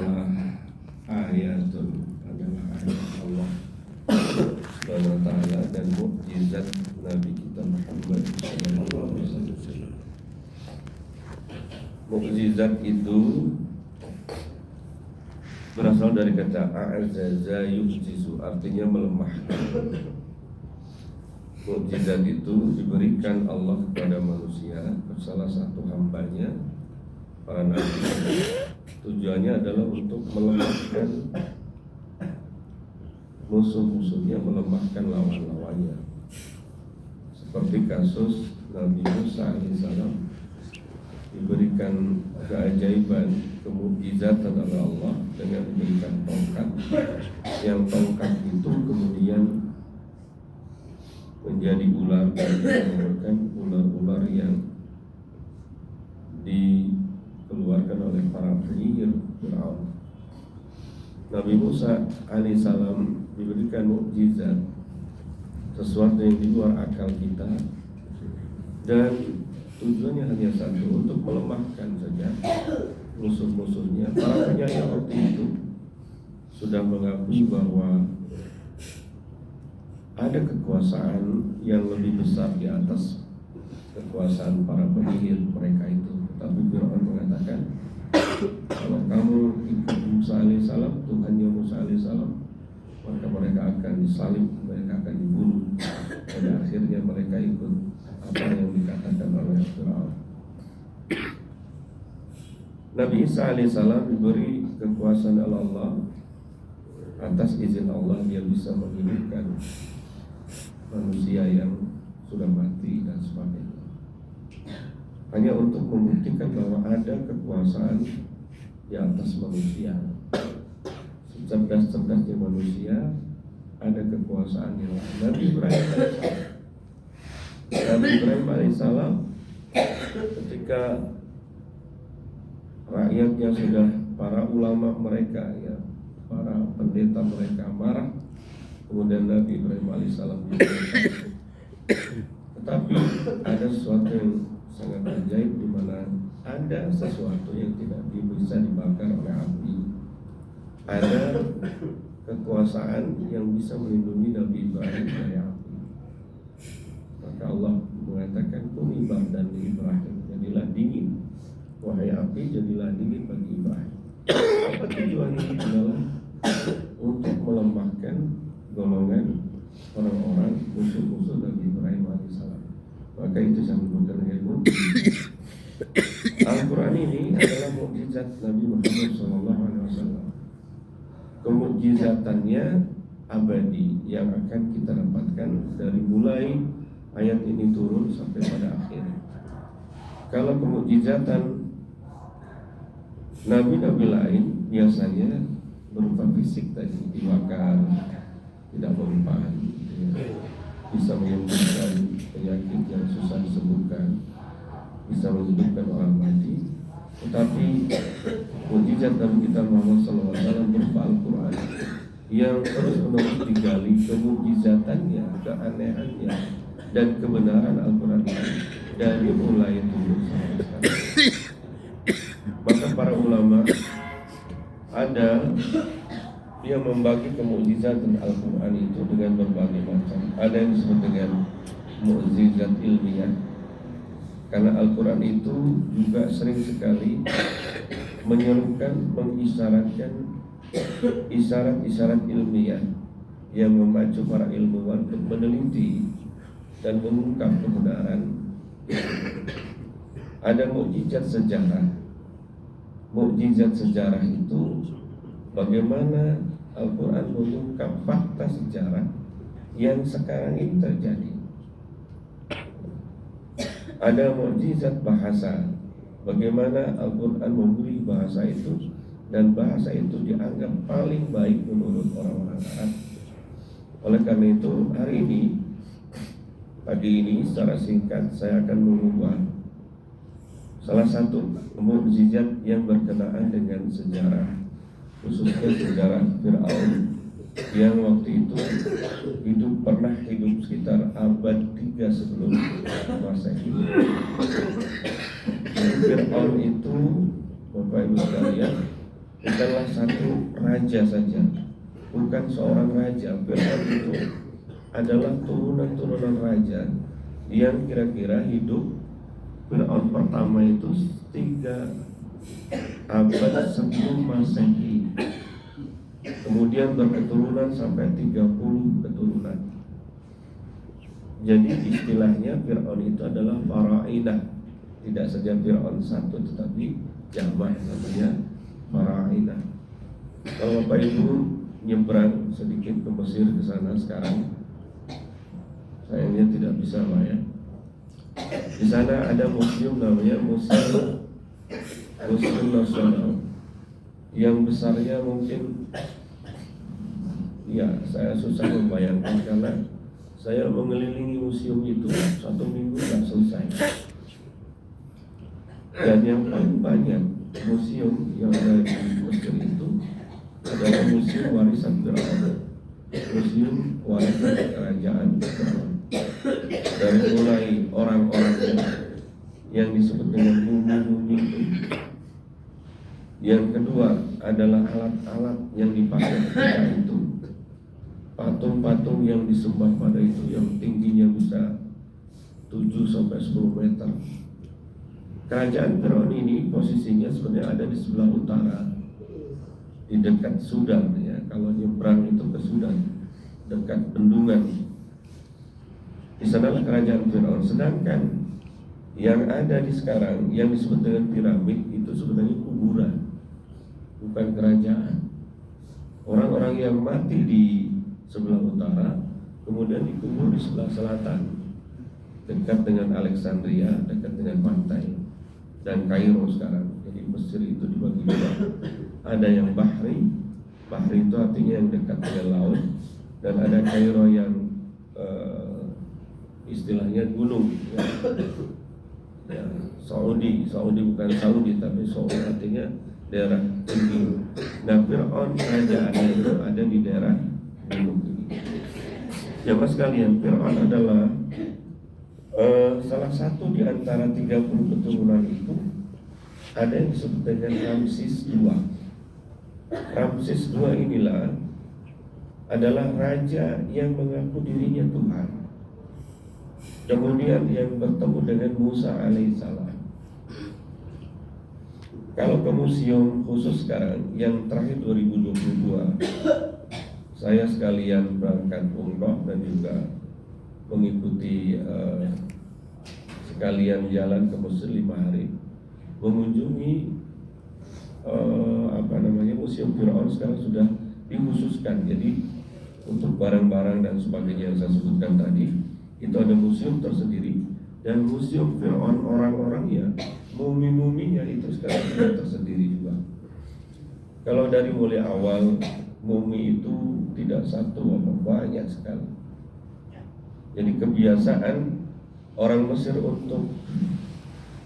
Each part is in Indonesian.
adalah ayat Allah Subhanahu wa ta'ala dan mukjizat Nabi kita Muhammad sallallahu alaihi wasallam. Mukjizat itu berasal dari kata a'zaza yu'jizu, artinya melemahkan. Mukjizat itu diberikan Allah kepada manusia, salah satu hambanya, para nabi. Tujuannya adalah untuk melemahkan musuh-musuhnya, melemahkan lawan-lawannya. Seperti kasus Nabi Musa alaihissalam diberikan keajaiban, kemukjizatan oleh Allah dengan diberikan tongkat, yang tongkat itu kemudian menjadi ular dan mengeluarkan ular-ular yang dikeluarkan oleh para penyihir Fir'aun. Nabi Musa alaihissalam diberikan mukjizat, sesuatu yang di luar akal kita, dan tujuannya hanya satu, untuk melemahkan saja musuh-musuhnya. Para penyair waktu itu sudah mengakui bahwa ada kekuasaan yang lebih besar di atas kekuasaan para penyihir mereka itu. Tapi Fir'aun mengatakan, kalau kamu ikut Musa alaihissalam, Tuhannya Musa alaihissalam, maka mereka akan disalib, mereka akan dibunuh. Pada akhirnya mereka ikut apa yang dikatakan oleh Fir'aun. Nabi Isa alaihissalam diberi kekuasaan oleh Allah. Atas izin Allah dia bisa menghidupkan manusia yang sudah mati dan sebagainya, hanya untuk membuktikan bahwa ada kekuasaan di atas manusia. Cerdas-cerdasnya manusia, ada kekuasaan yang lain. Nabi Ibrahim alaihissalam ketika rakyatnya sudah, para ulama mereka, ya, para pendeta mereka marah, kemudian Nabi Ibrahim alaihissalam diberikan. Tetapi ada sesuatu yang sangat ajaib, di mana ada sesuatu yang tidak bisa dibakar oleh api. Ada kekuasaan yang bisa melindungi Nabi Ibrahim dari api. Maka Allah mengatakan, kuni bardan li Ibrahim, jadilah dingin wahai api, jadilah dingin bagi Ibrahim. Apa tujuannya? Adalah untuk melemahkan golongan orang-orang musuh-musuh Nabi Ibrahim alaihissalam. Maka itu saya menyebutkan dengan mukjizat. Al-Quran ini adalah mukjizat Nabi Muhammad SAW. Kemukjizatannya abadi, yang akan kita dapatkan dari mulai ayat ini turun sampai pada akhir. Kalau kemukjizatan nabi-nabi lain biasanya berupa fisik tadi, dibakar, tidak mempan, bisa menyembuhkan penyakit yang susah disembuhkan, bisa menghidupkan orang mati. Tetapi mukjizat Nabi kita Muhammad SAW berupa Al-Quran yang terus-menerus digali kemukjizatannya, keanehannya, dan kebenaran Al-Quran ini dari mulai turun sampai sekarang. Maka para ulama ada yang membagi kemukjizatan Al-Quran itu dengan berbagai macam. Ada yang disebut dengan mukjizat ilmiah, karena Al-Quran itu juga sering sekali menyerukan, mengisyaratkan isyarat-isyarat ilmiah yang memacu para ilmuwan untuk meneliti dan mengungkap kebenaran. Ada mukjizat sejarah. Mukjizat sejarah itu bagaimana Al-Quran mengungkap fakta sejarah yang sekarang ini terjadi. Ada mukjizat bahasa, bagaimana Al-Quran memberi bahasa itu, dan bahasa itu dianggap paling baik menurut orang-orang Arab. Oleh karena itu hari ini, pagi ini secara singkat saya akan mengubah salah satu mukjizat yang berkenaan dengan sejarah, khususnya sejarah Fir'aun yang waktu itu pernah hidup sekitar abad 3 sebelum Masehi. Fir'aun itu, Bapak Ibu sekalian, bukanlah satu raja saja, bukan seorang raja. Fir'aun itu adalah turunan-turunan raja yang kira-kira hidup. Fir'aun pertama itu 3 abad sebelum Masehi, kemudian berketurunan sampai 30 keturunan. Jadi istilahnya Fir'aun itu adalah Farainah, tidak saja Fir'aun satu tetapi jamak namanya Farainah. Kalau Bapak Ibu nyebrang sedikit ke Mesir ke sana sekarang, sayangnya tidak bisa Pak ya. Di sana ada museum namanya Museum Nasional yang besarnya mungkin, ya saya susah membayangkan karena saya mengelilingi museum itu 1 minggu tidak selesai. Dan yang paling banyak museum yang ada di Mesir itu adalah museum warisan Fir'aun, museum warisan kerajaan Fir'aun. Dari mulai orang-orang yang disebut dengan mumi-mumi itu. Yang kedua adalah alat-alat yang dipakai ketika itu, patung-patung yang disembah pada itu yang tingginya bisa 7-10 meter. Kerajaan Fir'aun ini posisinya sebenarnya ada di sebelah utara, di dekat Sudan ya. Kalau nyebrang itu ke Sudan, dekat bendungan. Di sanalah kerajaan Fir'aun. Sedangkan yang ada di sekarang yang disebut dengan piramid itu sebenarnya kuburan, bukan kerajaan. Orang-orang yang mati di sebelah utara kemudian dikubur di sebelah selatan, dekat dengan Alexandria, dekat dengan pantai dan Kairo sekarang. Jadi Mesir itu dibagi dua. Ada yang Bahri itu artinya yang dekat dengan laut, dan ada Kairo yang istilahnya gunung ya. Ya, Saudi bukan Saudi tapi Saudi artinya daerah tinggi. Nah, Fir'aun kerajaannya itu ada di daerah gunung tinggi. Ya Mas sekalian, Fir'aun adalah salah satu di antara 30 keturunan itu. Ada yang disebut dengan Ramses II. Ramses II inilah adalah raja yang mengaku dirinya Tuhan. Kemudian yang bertemu dengan Musa alaihissalam. Kalau ke museum khusus sekarang yang terakhir 2022, saya sekalian berangkat umroh dan juga mengikuti sekalian jalan ke Mesir 5 hari, mengunjungi museum Fir'aun. Sekarang sudah dikhususkan. Jadi untuk barang-barang dan sebagainya yang saya sebutkan tadi, itu ada museum tersendiri. Dan museum Fir'aun orang-orangnya, mumi-muminya itu sekarang sudah tersendiri juga. Kalau dari mulai awal mumi itu tidak satu, banyak sekali. Jadi kebiasaan orang Mesir untuk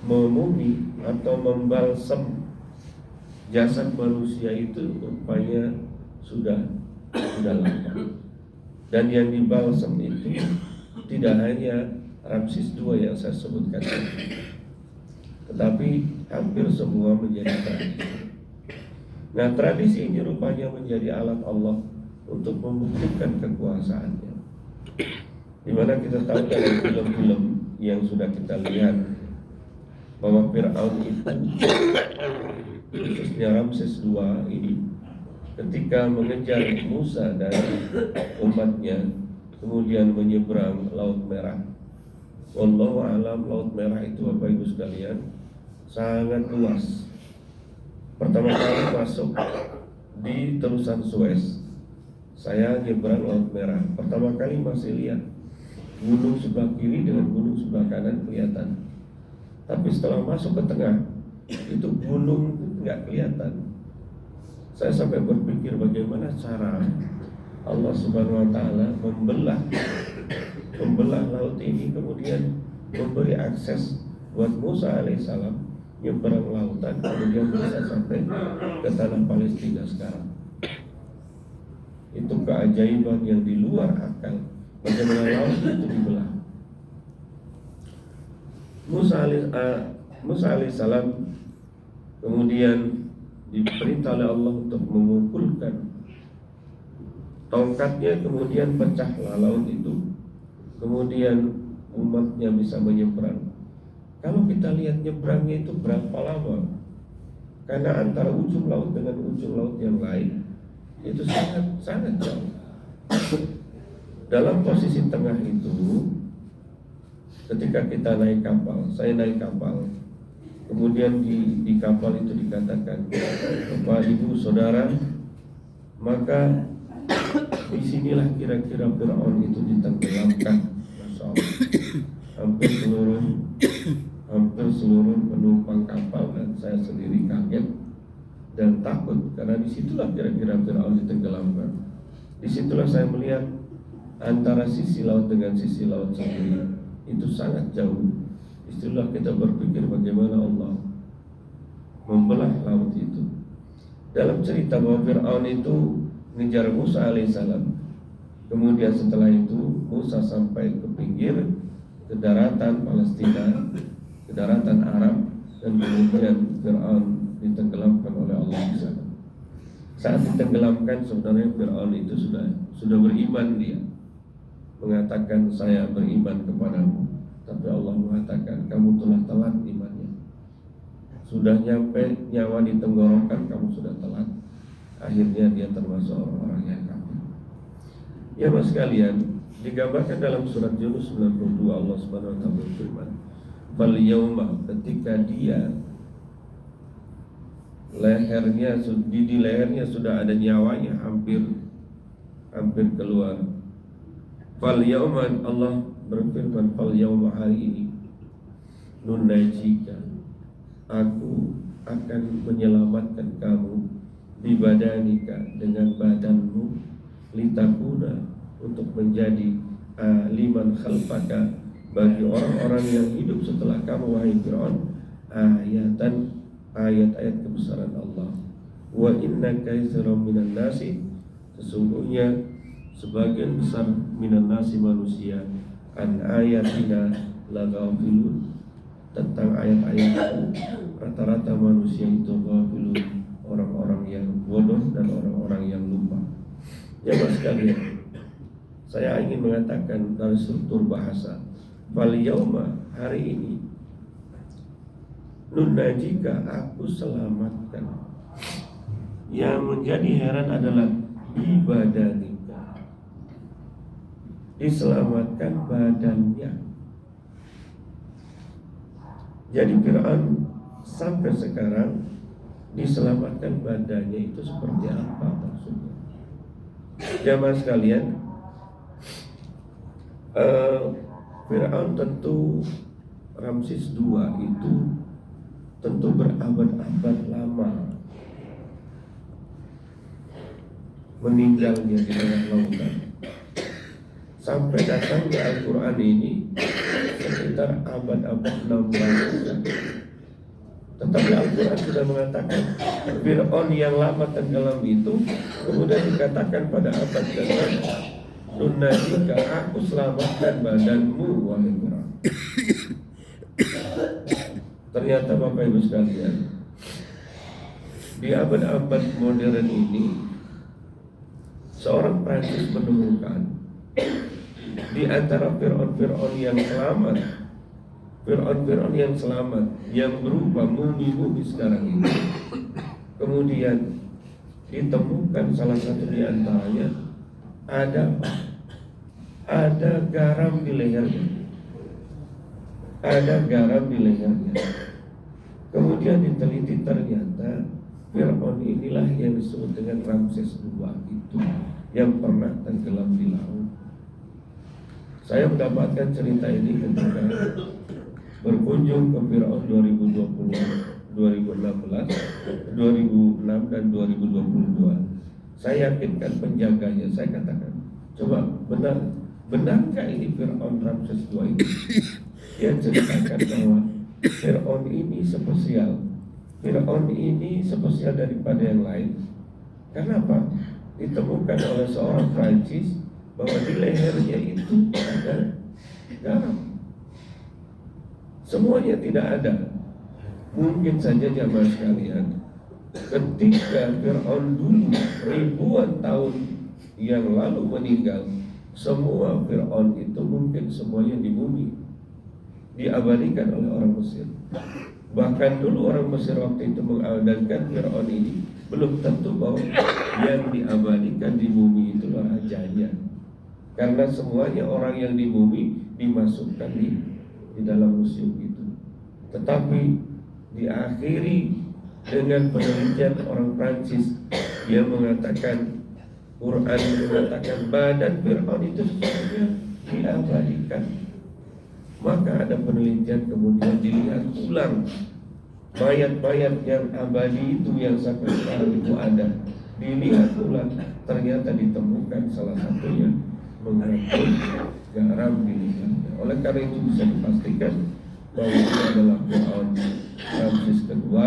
memumi atau membalsam jasad manusia itu rupanya sudah lama. Dan yang dibalsam itu tidak hanya Ramses II yang saya sebutkan, tetapi hampir semua menjadi tradisi. Nah, tradisi ini rupanya menjadi alat Allah untuk membuktikan kekuasaannya. Dimana kita tahu dari film-film yang sudah kita lihat bahwa Fir'aun itu, khususnya Ramses II ini, ketika mengejar Musa dan umatnya, kemudian menyeberang Laut Merah. Wallahu alam, Laut Merah itu Bapak Ibu sekalian sangat luas. Pertama kali masuk di terusan Suez, saya nyebrang Laut Merah. Pertama kali masih lihat gunung sebelah kiri dengan gunung sebelah kanan kelihatan. Tapi setelah masuk ke tengah, itu gunung nggak kelihatan. Saya sampai berpikir bagaimana cara Allah Subhanahu wa Ta'ala membelah laut ini, kemudian memberi akses buat Musa alaihissalam nyebrang lautan, kemudian bisa sampai ke tanah Palestina sekarang. Itu keajaiban yang di luar akal, bagaimana laut itu dibelah. Musa alaihissalam kemudian diperintah oleh Allah untuk mengumpulkan tongkatnya, kemudian pecahlah laut itu, kemudian umatnya bisa menyeberang. Kalau kita lihat nyebrangnya itu berapa lama, karena antara ujung laut dengan ujung laut yang lain itu sangat jauh. Dalam posisi tengah itu, ketika kita naik kapal, saya naik kapal, kemudian di kapal itu dikatakan, Bapak Ibu Saudara, maka disinilah kira-kira Fir'aun itu ditenggelamkan. Masya Allah. Hampir seluruh penumpang kapal dan saya sendiri kaget dan takut, karena disitulah kira-kira Fir'aun ditenggelamkan. Disitulah saya melihat antara sisi laut dengan sisi laut sendiri itu sangat jauh. Disitulah kita berpikir bagaimana Allah membelah laut itu. Dalam cerita bahwa Fir'aun itu mengejar Musa alaihissalam, kemudian setelah itu Musa sampai ke pinggir, ke daratan Palestina, ke daratan Arab, dan kemudian Fir'aun ditenggelamkan oleh Allah di sana. Saat ditenggelamkan sebenarnya Fir'aun itu sudah beriman, dia mengatakan saya beriman kepadamu, tapi Allah mengatakan kamu telah telat imannya. Sudah nyampe nyawa di tenggorokan kamu sudah telat. Akhirnya dia termasuk orang-orang yang kafir. Ya mas sekalian, digambarkan dalam surat Yunus 92 Allah Subhanahu wa taala berfirman, "Fal yauma," ketika dia di lehernya sudah ada nyawanya, hampir keluar. Fal yauma, Allah berfirman, "Fal yauma," hari ini, "nunajika," aku akan menyelamatkan kamu, bibadanika, dengan badanmu, litakuna, untuk menjadi liman khalfaka, bagi orang-orang yang hidup setelah kamu wahai Fir'aun, ayat-ayat kebesaran Allah. Wa inna katsiran minan nasi, sesungguhnya sebagian besar minan nasi manusia, an ayatina laghafilun, tentang ayat-ayatku rata-rata manusia itu ghafilun, orang-orang yang bodoh dan orang-orang yang lupa. Ya mas sekalian, saya ingin mengatakan dari struktur bahasa, fal yauma, hari ini, nunajika, aku selamatkan. Yang menjadi heran adalah bibadanika, diselamatkan badannya. Jadi Fir'aun sampai sekarang diselamatkan badannya itu seperti apa maksudnya? Jamaah sekalian, Fir'aun tentu, Ramses II itu tentu berabad-abad lama meninggalnya di tengah lautan, sampai datangnya Al-Quran ini sekitar abad-abad 16. Tetapi Al-Quran sudah mengatakan Fir'aun yang lama tenggelam itu kemudian dikatakan pada abad ke-6, "Nunajika, aku selamatkan badanmu wahai Fir'aun." Ternyata Bapak Ibu sekalian, di abad-abad modern ini seorang Prancis menemukan di antara Fir'aun yang selamat, Fir'aun yang selamat, yang berupa mumi-mumi sekarang ini, kemudian ditemukan salah satu di antaranya ada garam di lehernya, Kemudian diteliti, ternyata Fir'aun inilah yang disebut dengan Ramses II itu, yang pernah tenggelam di laut. Saya mendapatkan cerita ini ketika berkunjung ke Fir'aun 2020, 2016, 2006 dan 2022. Saya yakinkan penjaganya, saya katakan, coba benarkah ini Fir'aun Ramses II ini? Dia ceritakan bahwa Fir'aun ini spesial. Fir'aun ini spesial daripada yang lain. Kenapa? Ditemukan oleh seorang Prancis bahwa di lehernya itu ada garam. Semuanya tidak ada. Mungkin saja jamaah sekalian, ketika Fir'aun dulu ribuan tahun yang lalu meninggal, semua Fir'aun itu mungkin semuanya di bumi, diabadikan oleh orang Mesir. Bahkan dulu orang Mesir waktu itu mengabadikan Fir'aun ini, belum tentu bahwa yang diabadikan di bumi itulah rajanya, karena semuanya orang yang di bumi dimasukkan di dalam museum itu. Tetapi diakhiri dengan penelitian orang Prancis yang mengatakan, Quran mengatakan badan Fir'aun itu sebenarnya diabadikan. Maka ada penelitian kemudian dilihat ulang mayat-mayat yang abadi itu yang sampai sekarang itu ada, dilihat ulang, ternyata ditemukan salah satunya mengandung garam di lisannya. Oleh karena itu bisa dipastikan bahwa itu adalah Fir'aun Ramses kedua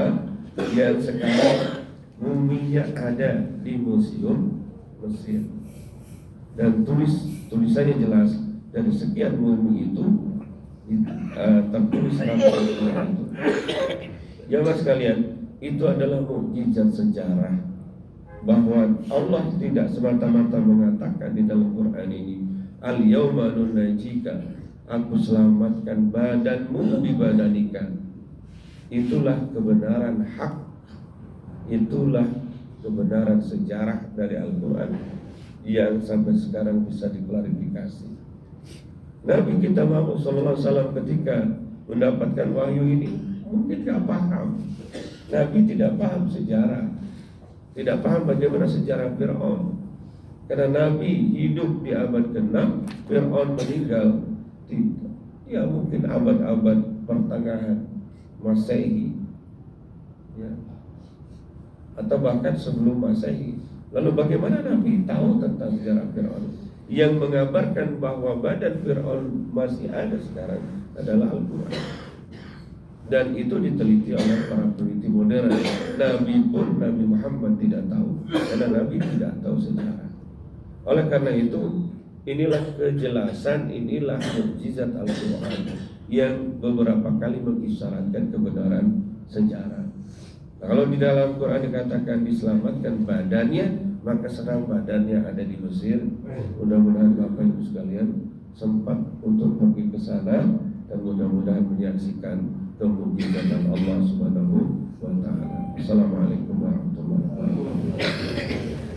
yang sekarang muminya ada di Museum Mesir, dan tulisannya jelas, dari sekian mumi itu tertulis Ramses kedua itu. Jamaah sekalian, itu adalah mukjizat sejarah bahwa Allah tidak semata-mata mengatakan di dalam Quran ini, al-yauma nunajika, aku selamatkan badanmu dibadanika. Itulah kebenaran hak, itulah kebenaran sejarah dari Al-Quran yang sampai sekarang bisa diklarifikasi. Nabi kita Muhammad SAW ketika mendapatkan wahyu ini mungkin gak paham. Nabi tidak paham sejarah, tidak paham bagaimana sejarah Fir'aun, karena Nabi hidup di abad ke-6, Fir'aun meninggal ya mungkin abad-abad pertengahan Masehi, ya, atau bahkan sebelum Masehi. Lalu bagaimana Nabi tahu tentang sejarah Fir'aun? Yang mengabarkan bahwa badan Fir'aun masih ada sekarang adalah Al-Quran, dan itu diteliti oleh para peneliti modern. Nabi pun, Nabi Muhammad tidak tahu, karena Nabi tidak tahu sejarah. Oleh karena itu, inilah kejelasan, inilah mukjizat Al-Quran yang beberapa kali mengisyaratkan kebenaran sejarah. Nah, kalau di dalam Quran dikatakan diselamatkan badannya, maka sedang badannya ada di Mesir. Mudah-mudahan Bapak Ibu sekalian sempat untuk pergi ke sana dan mudah-mudahan menyaksikan kemujizatan Allah Subhanahu wa taala. Assalamualaikum warahmatullahi wabarakatuh.